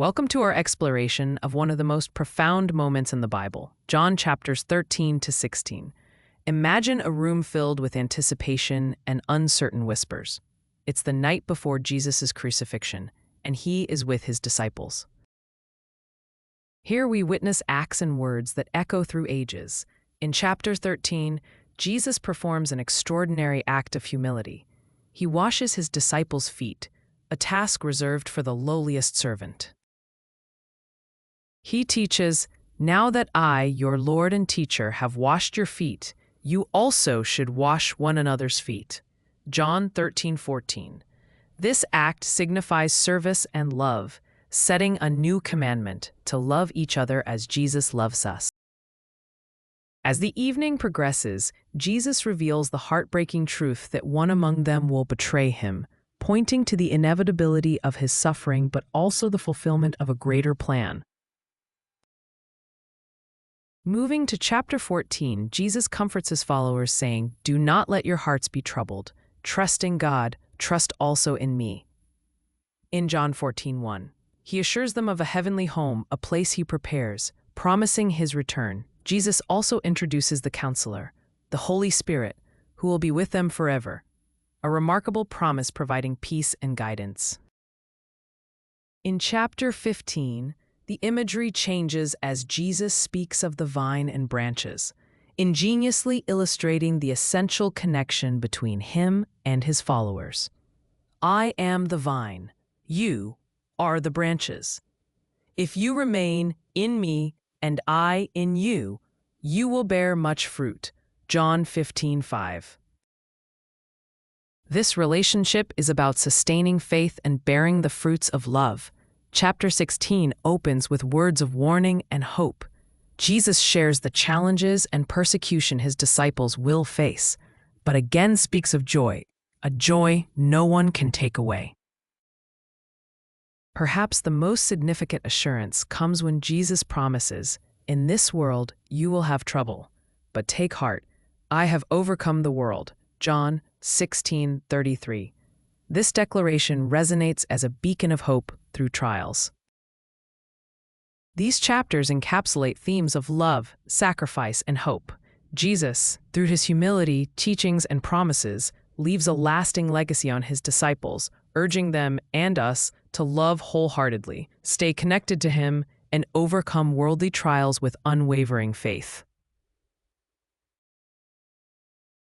Welcome to our exploration of one of the most profound moments in the Bible, John chapters 13 to 16. Imagine a room filled with anticipation and uncertain whispers. It's the night before Jesus' crucifixion, and he is with his disciples. Here we witness acts and words that echo through ages. In chapter 13, Jesus performs an extraordinary act of humility. He washes his disciples' feet, a task reserved for the lowliest servant. He teaches, "Now that I, your Lord and teacher, have washed your feet, you also should wash one another's feet." John 13:14. This act signifies service and love, setting a new commandment to love each other as Jesus loves us. As the evening progresses, Jesus reveals the heartbreaking truth that one among them will betray him, pointing to the inevitability of his suffering but also the fulfillment of a greater plan. Moving to chapter 14, Jesus comforts his followers, saying, "Do not let your hearts be troubled. Trust in God, trust also in me." In John 14:1, he assures them of a heavenly home, a place he prepares, promising his return. Jesus also introduces the Counselor, the Holy Spirit, who will be with them forever, a remarkable promise providing peace and guidance. In chapter 15, the imagery changes as Jesus speaks of the vine and branches, ingeniously illustrating the essential connection between him and his followers. "I am the vine, you are the branches. If you remain in me and I in you, you will bear much fruit." John 15:5. This relationship is about sustaining faith and bearing the fruits of love. Chapter 16 opens with words of warning and hope. Jesus shares the challenges and persecution his disciples will face, but again speaks of joy, a joy no one can take away. Perhaps the most significant assurance comes when Jesus promises, "In this world you will have trouble, but take heart, I have overcome the world." John 16:33. This declaration resonates as a beacon of hope through trials. These chapters encapsulate themes of love, sacrifice, and hope. Jesus, through his humility, teachings, and promises, leaves a lasting legacy on his disciples, urging them and us to love wholeheartedly, stay connected to him, and overcome worldly trials with unwavering faith.